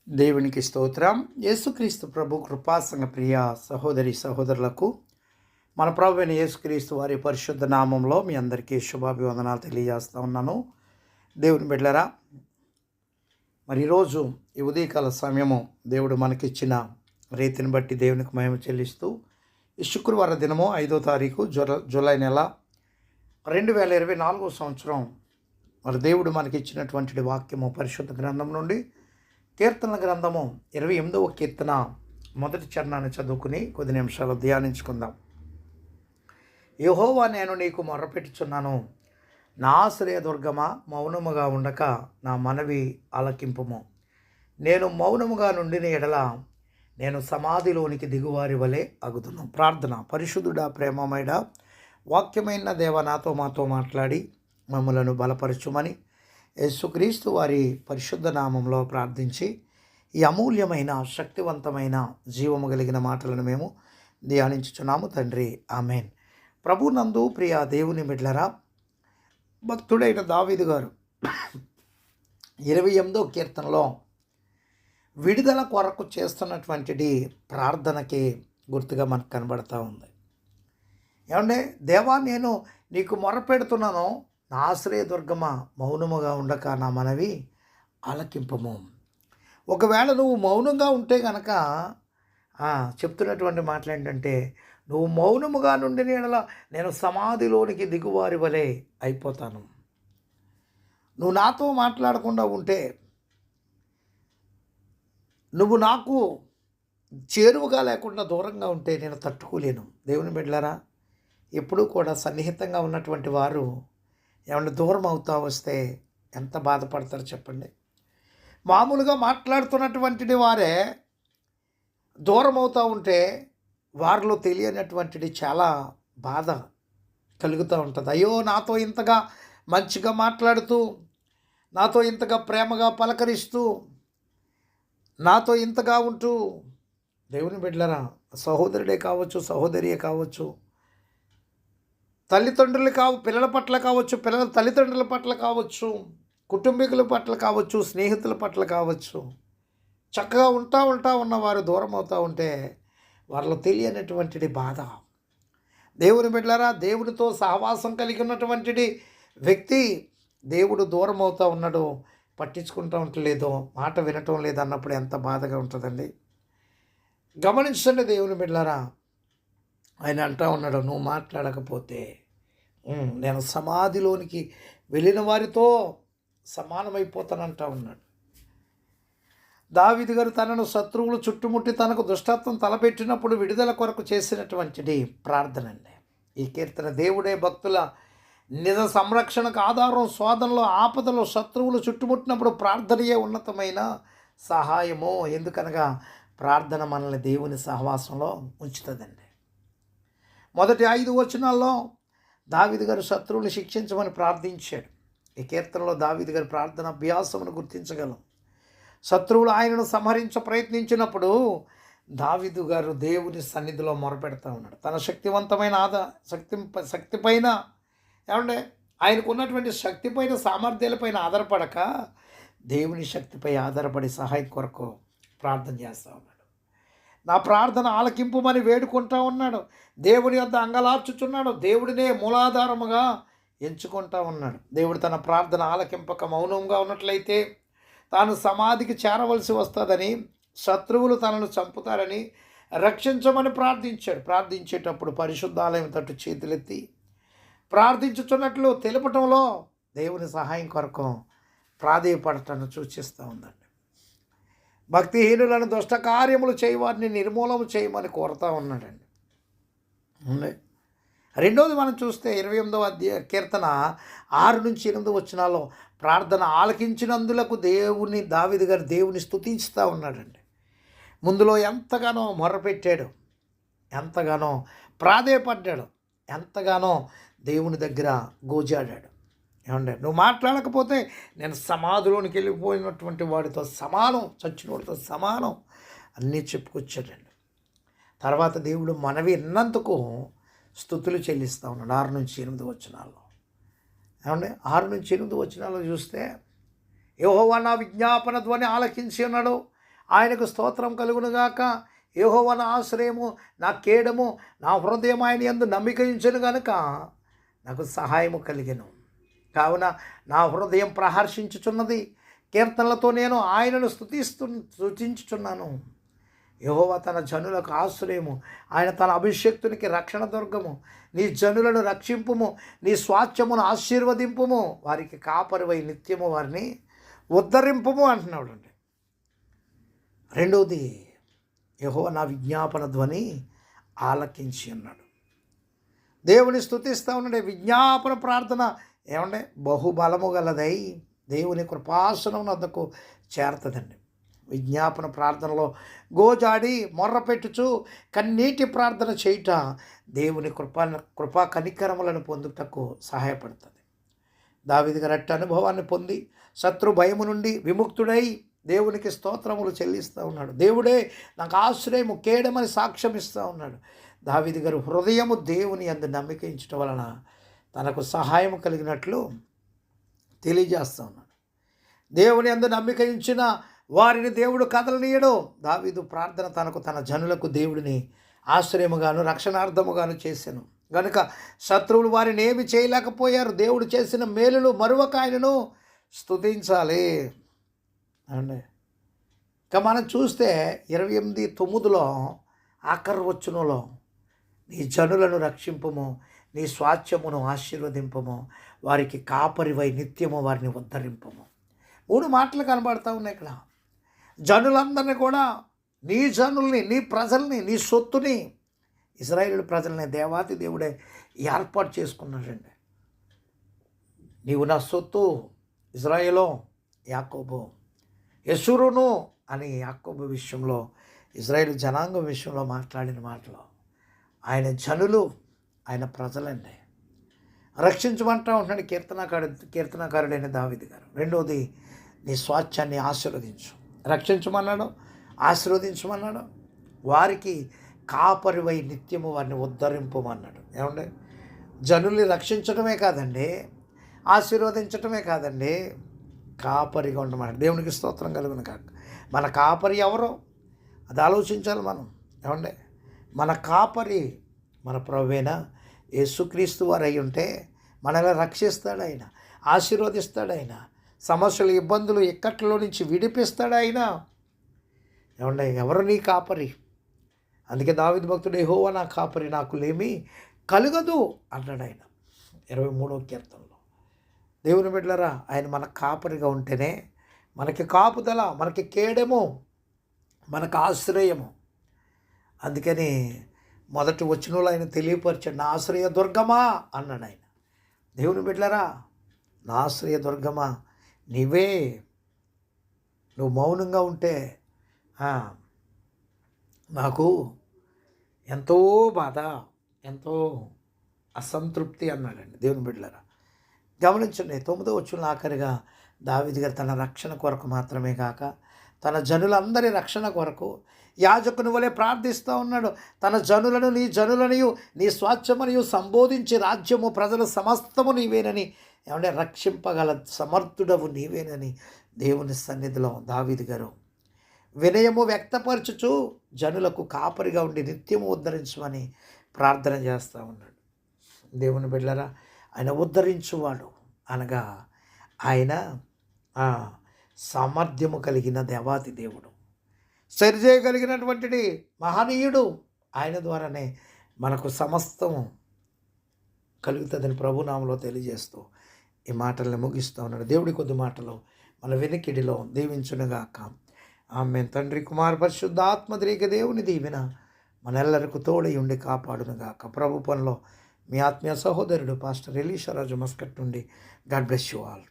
దేవునికి స్తోత్రం. యేసుక్రీస్తు ప్రభు కృపాసంగ ప్రియ సహోదరి సహోదరులకు మన ప్రభు అయిన యేసుక్రీస్తు వారి పరిశుద్ధ నామంలో మీ అందరికీ శుభాభివందనాలు తెలియజేస్తూ ఉన్నాను. దేవుని బిడ్డలారా, మరి ఈరోజు ఈ ఉదయకాల సమయము దేవుడు మనకిచ్చిన రీతిని బట్టి దేవునికి మహిమ చెల్లిస్తూ ఈ శుక్రవారం దినము 5వ తారీఖు జూలై నెల 2024 సంవత్సరం మరి దేవుడు మనకిచ్చినటువంటి వాక్యము పరిశుద్ధ గ్రంథం నుండి కీర్తనల గ్రంథము 28వ కీర్తన మొదటి చరణాన్ని చదువుకుని కొద్ది నిమిషాలు ధ్యానించుకుందాం. యెహోవా, నేను నీకు మొర్రపెట్టుచున్నాను, నా ఆశ్రయదుర్గమా, మౌనముగా ఉండక నా మనవి ఆలకింపుము. నేను మౌనముగా నుండిన ఎడల నేను సమాధిలోనికి దిగువారి వలె అగుదును. ప్రార్థన. పరిశుద్ధుడా, ప్రేమమయుడ, వాక్యమైన దేవ, నాతో మాతో మాట్లాడి మమ్మలను బలపరచుమని యేసుక్రీస్తు వారి పరిశుద్ధ నామంలో ప్రార్థించి ఈ అమూల్యమైన శక్తివంతమైన జీవము కలిగిన మాటలను మేము ధ్యానించుచున్నాము తండ్రి. ఆమెన్. ప్రభునందు ప్రియ దేవుని బిడ్డలారా, భక్తుడైన దావీదు గారు 28వ కీర్తనలో విడుదల కొరకు చేస్తున్నటువంటిది ప్రార్థనకి గుర్తుగా మనకు కనబడతా ఉంది. ఏమంటే, దేవా, నేను నీకు మొరపెడుతున్నాను, నా ఆశ్రయదుర్గమా, మౌనముగా ఉండక నా మనవి ఆలకింపము. ఒకవేళ నువ్వు మౌనంగా ఉంటే కనుక చెప్తున్నటువంటి మాటలు ఏంటంటే, నువ్వు మౌనముగా నుండి నేను సమాధిలోనికి దిగువారి వలె అయిపోతాను. నువ్వు నాతో మాట్లాడకుండా ఉంటే, నువ్వు నాకు చేరువగా లేకుండా దూరంగా ఉంటే నేను తట్టుకోలేను. దేవుని బిడ్డలారా, ఎప్పుడూ కూడా సన్నిహితంగా ఉన్నటువంటి వారు ఏమన్నా దూరం అవుతా వస్తే ఎంత బాధపడతారో చెప్పండి. మామూలుగా మాట్లాడుతున్నటువంటిది వారే దూరం అవుతూ ఉంటే వారిలో తెలియనటువంటిది చాలా బాధ కలుగుతూ ఉంటుంది. అయ్యో, నాతో ఇంతగా మంచిగా మాట్లాడుతూ, నాతో ఇంతగా ప్రేమగా పలకరిస్తూ, నాతో ఇంతగా ఉంటూ, దేవుని బిడ్డలారా, సహోదరుడే కావచ్చు, సహోదరియే కావచ్చు, తల్లిదండ్రులు పిల్లల పట్ల కావచ్చు, పిల్లల తల్లిదండ్రుల పట్ల కావచ్చు, కుటుంబీకుల పట్ల కావచ్చు, స్నేహితుల పట్ల కావచ్చు, చక్కగా ఉంటా ఉన్నవారు దూరం అవుతూ ఉంటే వారిలో తెలియనటువంటిది బాధ. దేవుని బిడ్డలారా, దేవుడితో సహవాసం కలిగి ఉన్నటువంటి వ్యక్తి దేవుడు దూరం అవుతూ ఉన్నాడు, పట్టించుకుంటూ ఉండలేదో, మాట వినటం లేదు అన్నప్పుడు ఎంత బాధగా ఉంటుందండి. గమనించండి దేవుని బిడ్డలారా, ఆయన అంటూ ఉన్నాడు, నువ్వు మాట్లాడకపోతే నేను సమాధిలోనికి వెళ్ళిన వారితో సమానమైపోతానంటా ఉన్నాడు. దావీదు గారు తనను శత్రువులు చుట్టుముట్టి తనకు దుష్టత్వం తలపెట్టినప్పుడు విడుదల కొరకు చేసినటువంటిది ప్రార్థన అండి. ఈ కీర్తన దేవుడే భక్తుల నిజ సంరక్షణకు ఆధారం. శోధనలో, ఆపదలో శత్రువులు చుట్టుముట్టినప్పుడు ప్రార్థనయే ఉన్నతమైన సహాయము. ఎందుకనగా ప్రార్థన మనల్ని దేవుని సహవాసంలో ఉంచుతుందండి. మొదటి 5 వచనాల్లో దావీదు గారు శత్రువుని శిక్షించమని ప్రార్థించాడు. ఈ కీర్తనలో దావీదు గారి ప్రార్థన అభ్యాసమును గుర్తించగలం. శత్రువులు ఆయనను సంహరించ ప్రయత్నించినప్పుడు దావీదు గారు దేవుని సన్నిధిలో మొరపెడతా ఉన్నాడు. తన శక్తివంతమైన శక్తి పైన, ఏమంటే ఆయనకు ఉన్నటువంటి శక్తి పైన, సామర్థ్యాలపైన ఆధారపడక దేవుని శక్తిపై ఆధారపడి సహాయం కొరకు ప్రార్థన చేస్తూ ఉన్నాడు. నా ప్రార్థన ఆలకింపుమని వేడుకుంటా ఉన్నాడు. దేవుని వద్ద అంగలార్చుచున్నాడు. దేవుడినే మూలాధారముగా ఎంచుకుంటా ఉన్నాడు. దేవుడు తన ప్రార్థన ఆలకింపక మౌనంగా ఉన్నట్లయితే తాను సమాధికి చేరవలసి వస్తుందని, శత్రువులు తనను చంపుతారని రక్షించమని ప్రార్థించాడు. ప్రార్థించేటప్పుడు పరిశుద్ధాలయం తట్టు చేతులెత్తి ప్రార్థించుచున్నట్లు తెలుపటంలో దేవుని సహాయం కొరకు ప్రాధేయపడటాన్ని సూచిస్తూ ఉందండి. భక్తిహీనులను, దుష్ట కార్యములు చేయవారిని నిర్మూలన చేయమని కోరుతూ ఉన్నాడండి. రెండోది మనం చూస్తే 28వ కీర్తన 6-8 వచనాల్లో ప్రార్థన ఆలకించినందులకు దావీదు గారు దేవుని స్తుతించుతూ ఉన్నాడండి. ముందులో ఎంతగానో మొర్రపెట్టాడు, ఎంతగానో ప్రాధేయపడ్డాడు, ఎంతగానో దేవుని దగ్గర గోజాడాడు. ఏమంటే, నువ్వు మాట్లాడకపోతే నేను సమాధిలోనికి వెళ్ళిపోయినటువంటి వాడితో సమానం, చచ్చినోడితో సమానం అన్నీ చెప్పుకొచ్చాడండి. తర్వాత దేవుడు మనవి విన్నందుకు స్తుతులు చెల్లిస్తూ ఉన్నాడు. 6-8 వచనాల్లో. ఏమండి, 6-8 వచనాల్లో చూస్తే, యెహోవా నా విజ్ఞాపన ధ్వని ఆలకించి ఉన్నాడు, ఆయనకు స్తోత్రం కలుగునుగాక. యెహోవా నా ఆశ్రయము, నా కేడము, నా హృదయం ఆయన యందు నమ్మిక ఉంచెను గనుక నాకు సహాయము కలిగెను. కావున నా హృదయం ప్రహర్షించుచున్నది, కీర్తనలతో నేను ఆయనను స్తుతించుచున్నాను. యెహోవా తన జనులకు ఆశ్రయము, ఆయన తన అభిషేక్తునికి రక్షణ దుర్గము. నీ జనులను రక్షింపుము, నీ స్వాస్థ్యమును ఆశీర్వదింపుము, వారికి కాపరివై నిత్యము వారిని ఉద్ధరింపుము అంటున్నాడు అండి. రెండవది, యెహోవా నా విజ్ఞాపన ధ్వని ఆలకించి అన్నాడు. దేవుని స్తుతిస్తూ ఉన్నాడు. విజ్ఞాపన ప్రార్థన ఏమంటే బహుబలము గలదై దేవుని కృపాసనం వద్దకు చేరుతుందండి. విజ్ఞాపన ప్రార్థనలో గోజాడి మొర్ర పెట్టుచు కన్నీటి ప్రార్థన చేయుట దేవుని కృపా కనికరములను పొందుటకు సహాయపడుతుంది. దావీదు గారు అట్టి అనుభవాన్ని పొంది శత్రు భయము నుండి విముక్తుడై దేవునికి స్తోత్రములు చెల్లిస్తూ ఉన్నాడు. దేవుడే నాకు ఆశ్రయము, కేడమని సాక్ష్యం ఇస్తూ ఉన్నాడు. దావీదు గారు హృదయము దేవుని యందు నమ్మికించటం వలన తనకు సహాయం కలిగినట్లు తెలియజేస్తూ ఉన్నాడు. దేవుని యందు నమ్మిక ఉంచిన వారిని దేవుడు కదలనీయడు. దావీదు ప్రార్థన తనకు తన జనులకు దేవుడిని ఆశ్రయముగాను రక్షణార్థముగాను చేశాను గనుక శత్రువులు వారిని ఏమి చేయలేకపోయారు. దేవుడు చేసిన మేలులు మరొక ఆయనను స్తుతించాలి అండి. ఇక మనం చూస్తే 28:9 ఆఖరి వచనంలో నీ జనులను రక్షింపము, నీ స్వాస్థ్యమును ఆశీర్వదింపము, వారికి కాపరివై నిత్యము వారిని ఉద్ధరింపము. 3 మాటలు కనబడతా ఉన్నాయి ఇక్కడ. జనులందరినీ కూడా, నీ జనుల్ని, నీ ప్రజల్ని, నీ సొత్తుని, ఇశ్రాయేలు ప్రజల్ని దేవాతి దేవుడే ఏర్పాటు చేసుకున్నాడండి. నీవు నా సొత్తు, ఇశ్రాయేలు, యాకోబు, యెషూరును అని యాకోబు విషయంలో, ఇశ్రాయేలు జనాంగం విషయంలో మాట్లాడిన మాటలు. ఆయన జనులు, ఆయన ప్రజలండి. రక్షించమంటా ఉంటున్నాడు కీర్తనాకారుడైన దావీదు గారు. రెండవది, నీ స్వాస్థ్యాన్ని ఆశీర్వదించు. రక్షించమన్నాడు, ఆశీర్వదించమన్నాడు. వారికి కాపరివై నిత్యము వారిని ఉద్ధరింపమన్నాడు. ఏమండి, జనుల్ని రక్షించడమే కాదండి, ఆశీర్వదించటమే కాదండి, కాపరిగా ఉండమన్నాడు. దేవునికి స్తోత్రం కలుగును కాక. మన కాపరి ఎవరో అది ఆలోచించాలి మనం. ఏమండి, మన కాపరి మన ప్రభువైన యేసుక్రీస్తు వారు అయి ఉంటే మనల్ని రక్షిస్తాడు ఆయన, ఆశీర్వదిస్తాడు ఆయన, సమస్యలు, ఇబ్బందులు, ఇక్కట్లో నుంచి విడిపిస్తాడు ఆయన. ఏమండి, ఎవరు నీ కాపరి? అందుకే దావీదు భక్తుడు యెహోవా నా కాపరి, నాకు లేమి కలుగదు అన్నాడు ఆయన 23వ కీర్తనలో. దేవుని బిడ్డలారా, ఆయన మన కాపరిగా ఉంటేనే మనకి కాపుదల, మనకి కేడము, మనకు ఆశ్రయము. అందుకని మొదటి వచనంలో ఆయన తెలియపరిచాడు, నా ఆశ్రయ దుర్గమా అన్నాడు ఆయన. దేవుని బిడ్డలారా, నా ఆశ్రయ దుర్గమా నీవే. నువ్వు మౌనంగా ఉంటే నాకు ఎంతో బాధ, ఎంతో అసంతృప్తి అన్నాడండి. దేవుని బిడ్డలారా గమనించండి, 9వ వచనంలో ఆఖరిగా దావీదు గారు తన రక్షణ కొరకు మాత్రమే కాక తన జనులందరి రక్షణ కొరకు యాజకుని వలె ప్రార్థిస్తూ ఉన్నాడు. తన జనులను నీ జనులనియు నీ స్వాస్థ్యమనియు సంబోధించి రాజ్యము ప్రజల సమస్తము నీవేనని, ఏమంటే రక్షింపగల సమర్థుడవు నీవేనని దేవుని సన్నిధిలో దావీదు గారు వినయము వ్యక్తపరచుచు జనులకు కాపరిగా ఉండి నిత్యము ఉద్ధరించమని ప్రార్థన చేస్తూ ఉన్నాడు. దేవుని బిడ్డలారా, ఆయన ఉద్ధరించువాడు అనగా ఆయన సామర్థ్యము కలిగిన దేవాతి దేవుడు, సరిచేయగలిగినటువంటి మహనీయుడు. ఆయన ద్వారానే మనకు సమస్తము కలుగుతుందని ప్రభునామలో తెలియజేస్తూ ఈ మాటల్ని ముగిస్తూ ఉన్నాడు. దేవుడి కొద్ది మాటలు మన వెనుకిడిలో దీవించునుగాక. ఆమేన్. తండ్రి, కుమార, పరిశుద్ధ ఆత్మద్రీక దేవుని దీవెన మనెల్లరికూ తోడై ఉండి కాపాడునుగాక. ప్రభు పనిలో మీ ఆత్మీయ సహోదరుడు పాస్టర్ ఎలీషా రాజు మస్కట్ నుండి. God bless you all.